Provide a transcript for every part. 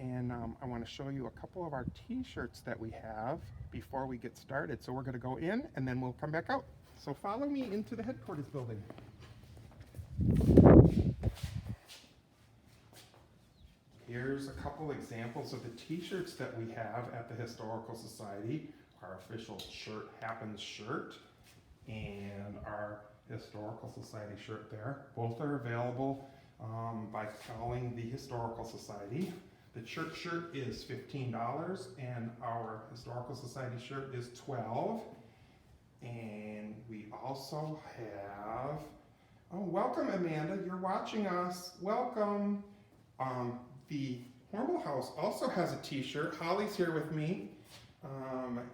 and I want to show you a couple of our t-shirts that we have before we get started. So we're going to go in and then we'll come back out. So follow me into the headquarters building. Here's a couple examples of the t-shirts that we have at the Historical Society. Our official Shirt Happens shirt and our Historical Society shirt there. Both are available by calling the Historical Society. The church shirt is $15 and our Historical Society shirt is $12. And we also have, oh, welcome Amanda, you're watching us, welcome. The Hormel House also has a t-shirt. Holly's here with me.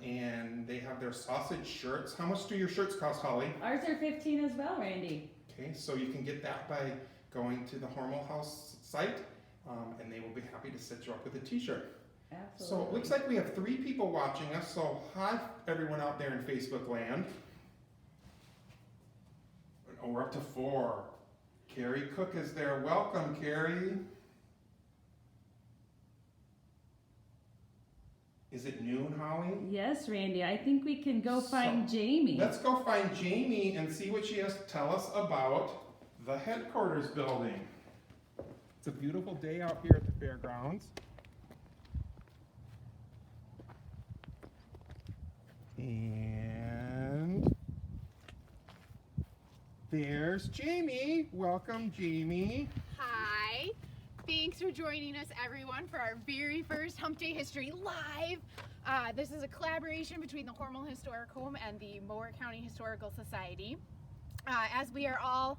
And they have their sausage shirts. How much do your shirts cost, Holly? Ours are $15 as well, Randy. Okay, so you can get that by going to the Hormel House site, and they will be happy to set you up with a t-shirt. Absolutely. So it looks like we have 3 people watching us, so hi everyone out there in Facebook land. Oh, we're up to 4. Carrie Cook is there. Welcome, Carrie. Is it noon, Holly? Yes, Randy. I think we can go find Jamie. Let's go find Jamie and see what she has to tell us about the headquarters building. It's a beautiful day out here at the fairgrounds. And there's Jamie. Welcome, Jamie. Hi. Thanks for joining us, everyone, for our very first Hump Day History Live. This is a collaboration between the Hormel Historic Home and the Mower County Historical Society. As we are all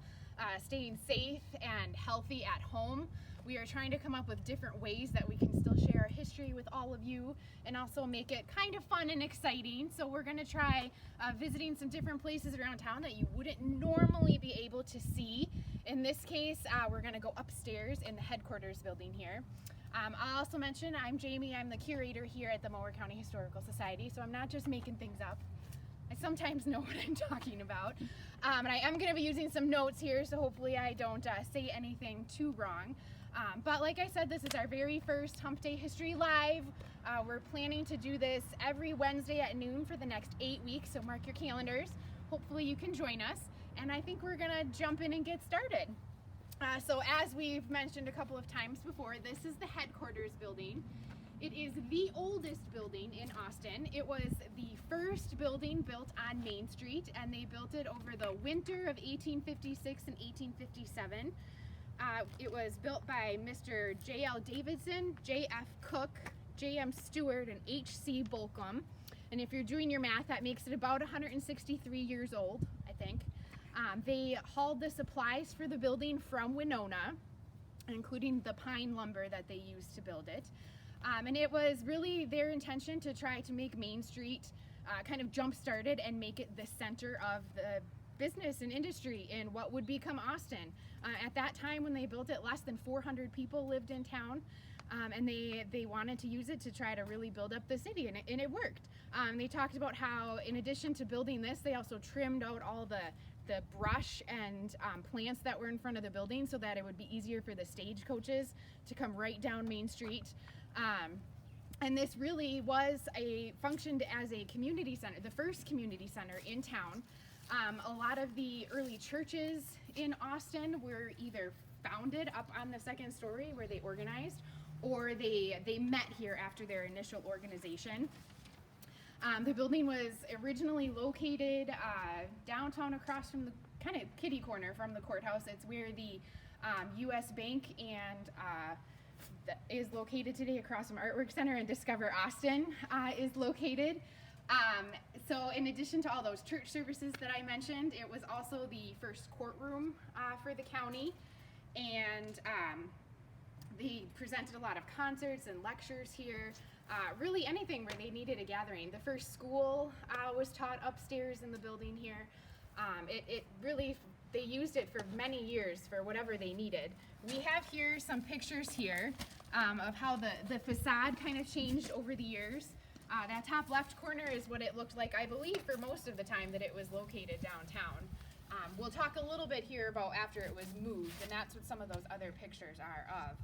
staying safe and healthy at home, we are trying to come up with different ways that we can still share our history with all of you and also make it kind of fun and exciting. So we're going to try visiting some different places around town that you wouldn't normally be able to see. In this case, we're going to go upstairs in the headquarters building here. I'll also mention I'm Jamie. I'm the curator here at the Mower County Historical Society, so I'm not just making things up. I sometimes know what I'm talking about. And I am going to be using some notes here, so hopefully I don't say anything too wrong. But like I said, this is our very first Hump Day History Live. We're planning to do this every Wednesday at noon for the next 8 weeks, so mark your calendars. Hopefully you can join us, and I think we're gonna jump in and get started. So as we've mentioned a couple of times before, this is the headquarters building. It is the oldest building in Austin. It was the first building built on Main Street, and they built it over the winter of 1856 and 1857. It was built by Mr. J.L. Davidson, J.F. Cook, J.M. Stewart, and H.C. Bolcom. And if you're doing your math, that makes it about 163 years old, I think. They hauled the supplies for the building from Winona, including the pine lumber that they used to build it. And it was really their intention to try to make Main Street kind of jump-started and make it the center of the business and industry in what would become Austin. At that time when they built it, less than 400 people lived in town, and they wanted to use it to try to really build up the city, and it worked. They talked about how in addition to building this, they also trimmed out all the brush and plants that were in front of the building so that it would be easier for the stagecoaches to come right down Main Street. And this really functioned as a community center, the first community center in town. A lot of the early churches in Austin were either founded up on the second story where they organized, or they met here after their initial organization. The building was originally located downtown across from the kind of kitty corner from the courthouse. It's where the U.S. Bank is located today, across from Artwork Center, and Discover Austin is located. So in addition to all those church services that I mentioned, it was also the first courtroom for the county, and they presented a lot of concerts and lectures here, really anything where they needed a gathering. The first school was taught upstairs in the building here. It really, they used it for many years for whatever they needed. We have here some pictures here of how the facade kind of changed over the years. That top left corner is what it looked like, I believe, for most of the time that it was located downtown. We'll talk a little bit here about after it was moved, and that's what some of those other pictures are of.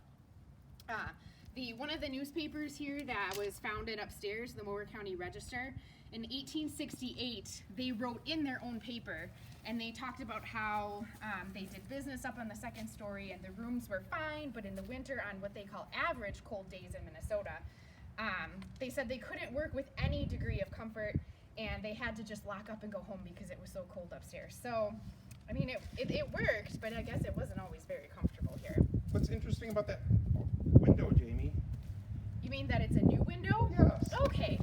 one of the newspapers here that was founded upstairs, the Mower County Register, in 1868, they wrote in their own paper, and they talked about how they did business up on the second story, and the rooms were fine, but in the winter, on what they call average cold days in Minnesota, they said they couldn't work with any degree of comfort, and they had to just lock up and go home because it was so cold upstairs. So, I mean, it worked, but I guess it wasn't always very comfortable here. What's interesting about that window, Jamie? You mean that it's a new window? Yes. Okay.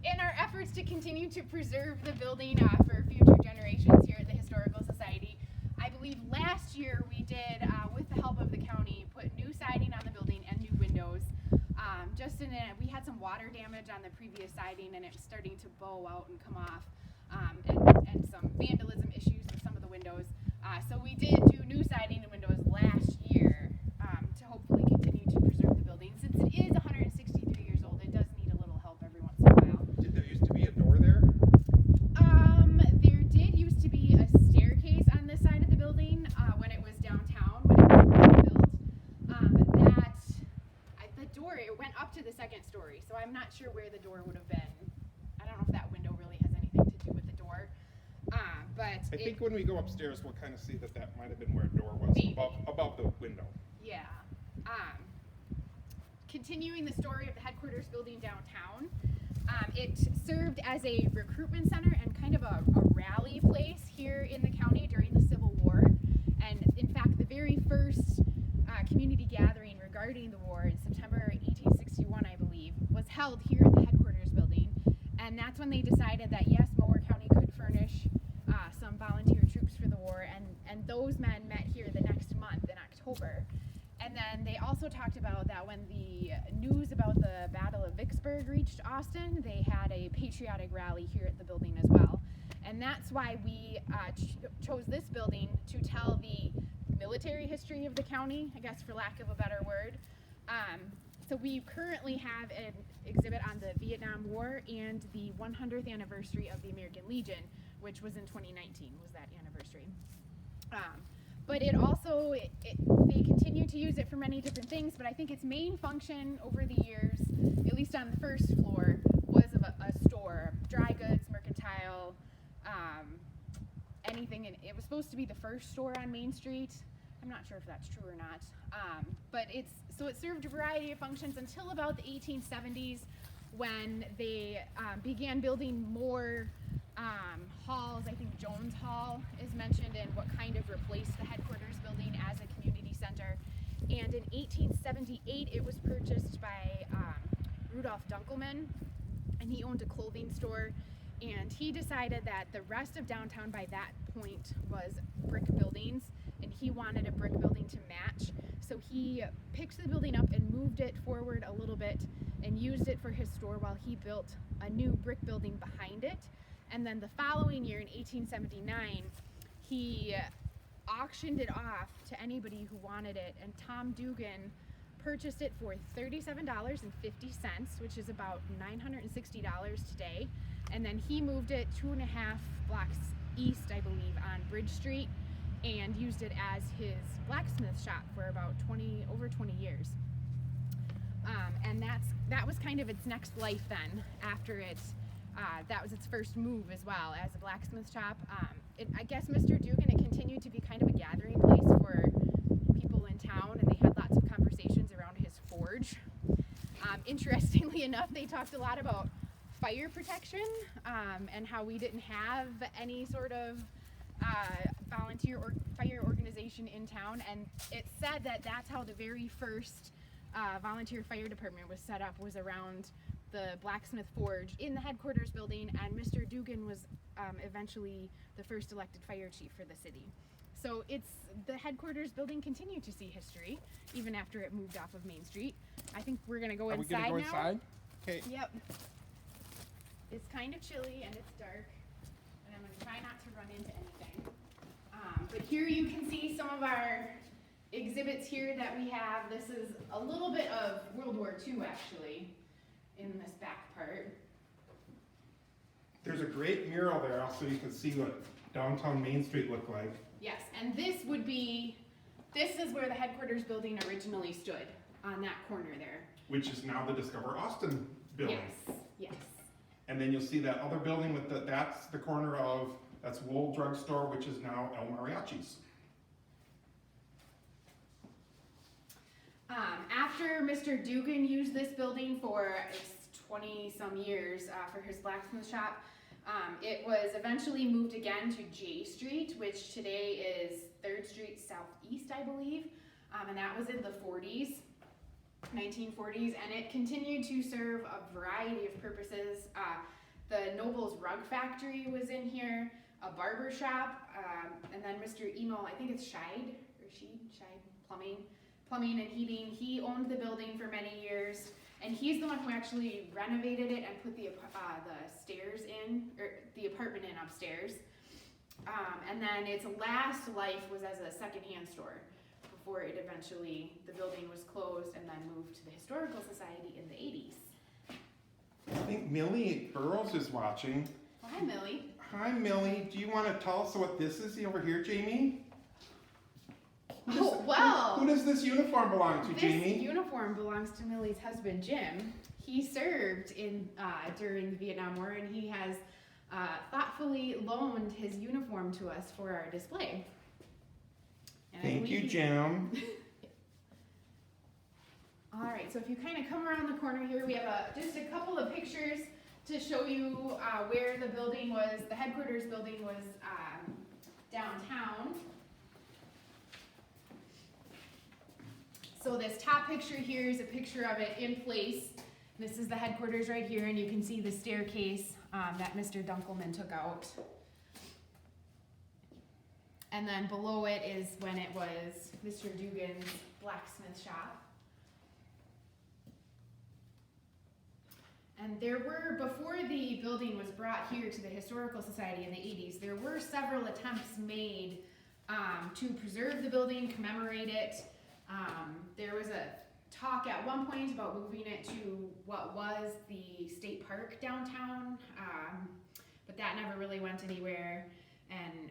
In our efforts to continue to preserve the building for future generations here at the Historical Society, I believe last year we did, with the help of the county, put new siding on the building and new windows. We had some water damage on the previous siding, and it was starting to bow out and come off, and some vandalism issues with some of the windows. So we did do new siding and windows last year to hopefully continue to preserve the building. Since it is 163 years old, it does need a little help every once in a while. Did there used to be a door there? There did used to be a staircase on this side of the building when it was downtown, when it was first built. The door, it went up to the second story, so I'm not sure where the door would have been. I don't know if that window really has anything to do with the door. But I think when we go upstairs, we'll kind of see that might have been where a door was, above the window. Yeah. Continuing the story of the headquarters building downtown, it served as a recruitment center and kind of a rally place here in the county during the Civil War. And in fact, the very first community gathering regarding the war in September 1861, I believe, was held here at the headquarters building. And that's when they decided that yes, Mower County could furnish some volunteer troops for the war, and those men met here the next month in October. And then they also talked about that when the news about the Battle of Vicksburg reached Austin, they had a patriotic rally here at the building as well. And that's why we chose this building to tell the military history of the county, I guess for lack of a better word. So we currently have an exhibit on the Vietnam War and the 100th anniversary of the American Legion, which was in 2019, was that anniversary. But it also, they continue to use it for many different things, but I think its main function over the years, at least on the first floor, was of a store, dry goods, mercantile, anything. And it was supposed to be the first store on Main Street. I'm not sure if that's true or not. But it served a variety of functions until about the 1870s when they began building more halls. I think Jones Hall is mentioned in what kind of replaced the headquarters building as a community center. And in 1878, it was purchased by Rudolph Dunkelman, and he owned a clothing store. And he decided that the rest of downtown by that point was brick buildings, and he wanted a brick building to match. So he picked the building up and moved it forward a little bit and used it for his store while he built a new brick building behind it. And then the following year, in 1879, he auctioned it off to anybody who wanted it, and Tom Dugan purchased it for $37.50, which is about $960 today. And then he moved it 2.5 blocks east, I believe, on Bridge Street, and used it as his blacksmith shop for about over 20 years. And that was kind of its next life then, after that was its first move as well as a blacksmith shop. I guess Mr. Dugan, it continued to be kind of a gathering place for people in town, and they had lots of conversations around his forge. Interestingly enough, they talked a lot about fire protection and how we didn't have any sort of volunteer or fire organization in town, and it said that that's how the very first volunteer fire department was set up, was around the blacksmith forge in the headquarters building, and Mr. Dugan was eventually the first elected fire chief for the city. So the headquarters building continued to see history even after it moved off of Main Street. I think we're gonna go inside now. Are we gonna go inside? Okay. Yep. It's kind of chilly and it's dark, and I'm gonna try not to run into anything. But here you can see some of our exhibits here that we have. This is a little bit of World War II actually in this back part. There's a great mural there also, you can see what downtown Main Street looked like. Yes, and this is where the headquarters building originally stood. on that corner there. Which is now the Discover Austin building. Yes, yes. And then you'll see that other building with that's the corner of, that's Wool Drug Store, which is now El Mariachi's. After Mr. Dugan used this building for 20 some years for his blacksmith shop, it was eventually moved again to J Street, which today is 3rd Street Southeast, I believe. And that was in the 1940s, and it continued to serve a variety of purposes. The Noble's Rug Factory was in here, a barber shop, and then Mr. Emo, I think it's Scheid Plumbing and Heating. He owned the building for many years, and he's the one who actually renovated it and put the stairs in, or the apartment in upstairs. And then its last life was as a secondhand store before it eventually, the building was closed and then moved to the Historical Society in the 80s. I think Millie Burrows is watching. Well, hi, Millie. Hi, Millie. Do you want to tell us what this is over here, Jamie? Oh, well. Who does this uniform belong to, Jamie? This uniform belongs to Millie's husband, Jim. He served in during the Vietnam War, and he has thoughtfully loaned his uniform to us for our display. And Thank you, Jim. All right, so if you kind of come around the corner here, we have just a couple of pictures to show you where the building was. The headquarters building was downtown. So this top picture here is a picture of it in place. This is the headquarters right here, and you can see the staircase that Mr. Dunkelman took out. And then below it is when it was Mr. Dugan's blacksmith shop. And there were, before the building was brought here to the Historical Society in the 80s, there were several attempts made to preserve the building, commemorate it. There was a talk at one point about moving it to what was the state park downtown, but that never really went anywhere. And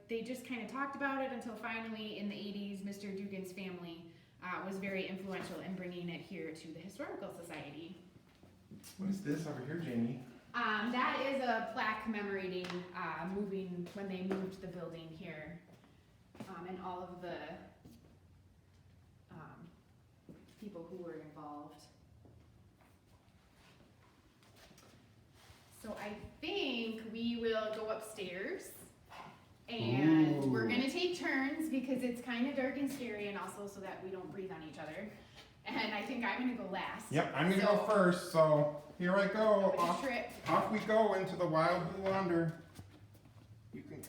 they just kind of talked about it until finally in the 80s, Mr. Dugan's family was very influential in bringing it here to the Historical Society. What is this over here, Jamie? That is a plaque commemorating when they moved the building here, and all of the people who were involved. So I think we will go upstairs, and we're gonna take turns because it's kind of dark and scary, and also so that we don't breathe on each other. And I think I'm gonna go last. Yep, I'm gonna go first, so here I go. Off we go into the wild blue under.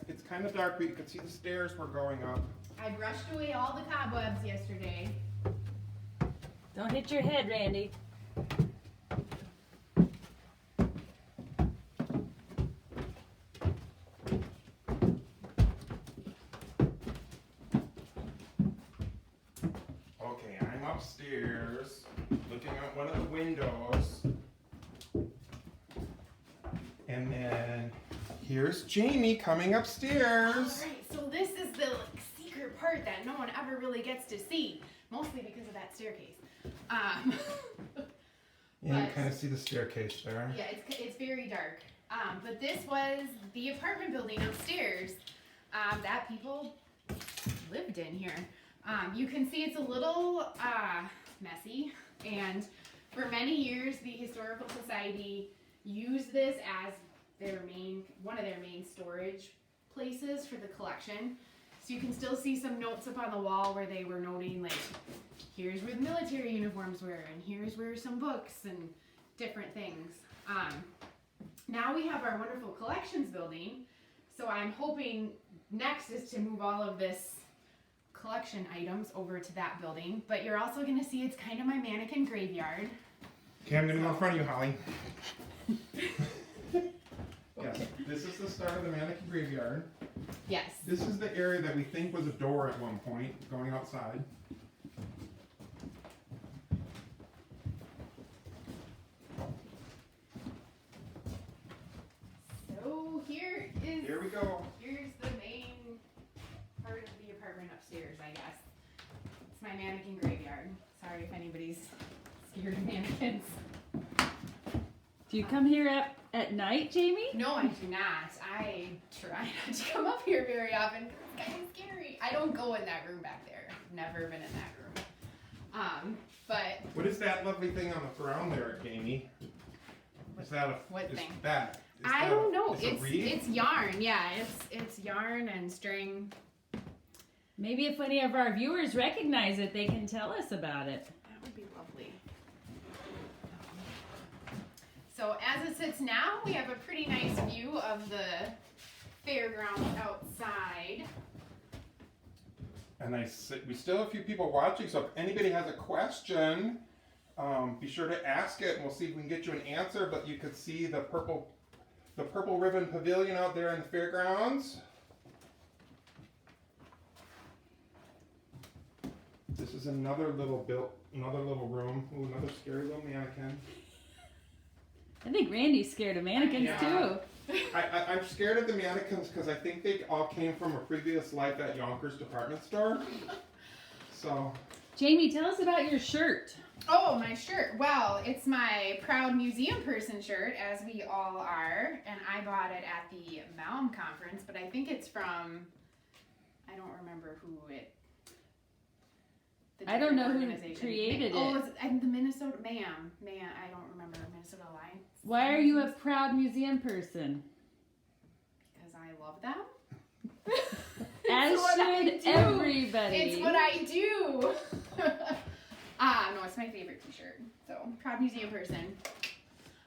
It's kind of dark, but you can see the stairs we're going up. I brushed away all the cobwebs yesterday. Don't hit your head, Randy. Okay, I'm upstairs, looking out one of the windows. And then here's Jamie coming upstairs. Alright, so this is the secret part that no one ever really gets to see, mostly because of that staircase. Yeah, you kind of see the staircase there. Yeah, it's very dark. But this was the apartment building upstairs that people lived in here. You can see it's a little messy, and for many years the Historical Society used this as one of their main storage places for the collection. So you can still see some notes up on the wall where they were noting, like, here's where the military uniforms were, and here's where some books and different things. Now we have our wonderful collections building, so I'm hoping next is to move all of this collection items over to that building. But you're also going to see it's kind of my mannequin graveyard. Okay, I'm going to go in front of you, Holly. Yes, this is the start of the mannequin graveyard. Yes. This is the area that we think was a door at one point, going outside. So here we go. Here's the main part of the apartment upstairs, I guess. It's my mannequin graveyard. Sorry if anybody's scared of mannequins. Do you come here at night, Jamie? No, I do not. I try not to come up here very often because it's kind of scary. I don't go in that room back there. I've never been in that room. But What is that lovely thing on the ground there, Jamie? Is that a what is thing? That, is I that don't know. Is it reed? It's yarn. Yeah, it's yarn and string. Maybe if any of our viewers recognize it, they can tell us about it. That would be lovely. So as it sits now, we have a pretty nice view of the fairground outside. And we still have a few people watching, so if anybody has a question, be sure to ask it, and we'll see if we can get you an answer. But you could see the purple ribbon pavilion out there in the fairgrounds. This is another little room. Ooh, another scary little mannequin. I think Randy's scared of mannequins Yeah. too. I'm scared of the mannequins because I think they all came from a previous life at Yonkers department store. So, Jamie, tell us about your shirt. Oh, my shirt. Well, it's my Proud Museum Person shirt, as we all are, and I bought it at the Malm conference, but I think it's from, I don't remember who it. the I don't know who organization. created Oh, it. it's the Minnesota, man, I don't remember, Minnesota Alliance. Why are you a proud museum person? Because I love them. As what I should do. everybody. It's what I do. No, it's my favorite t-shirt. So, Proud Museum Person.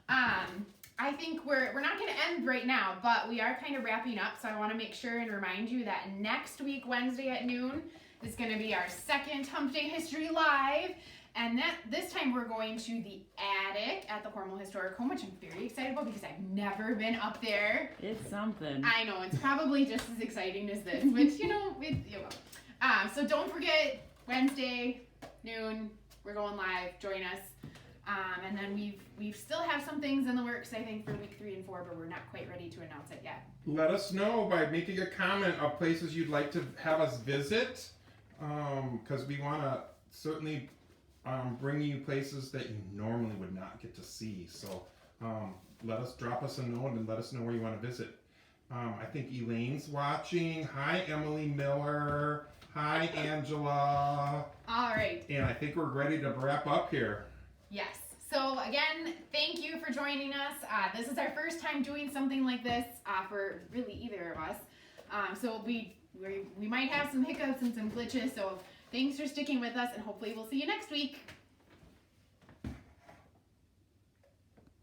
I think we're not going to end right now, but we are kind of wrapping up, so I want to make sure and remind you that next week, Wednesday at noon, is going to be our second Hump Day History Live, and this time we're going to the attic at the Hormel Historic Home, which I'm very excited about because I've never been up there. It's something. I know, it's probably just as exciting as this, which, so don't forget, Wednesday, noon, we're going live, join us. And then we still have some things in the works, I think, for week 3 and 4, but we're not quite ready to announce it yet. let us know by making a comment of places you'd like to have us visit, because we want to certainly bring you places that you normally would not get to see. So drop us a note and let us know where you want to visit. I think Elaine's watching. Hi, Emily Miller. Hi, Angela. All right. And I think we're ready to wrap up here. Yes. So again, thank you for joining us. This is our first time doing something like this for really either of us. So we might have some hiccups and some glitches. So thanks for sticking with us, and hopefully we'll see you next week.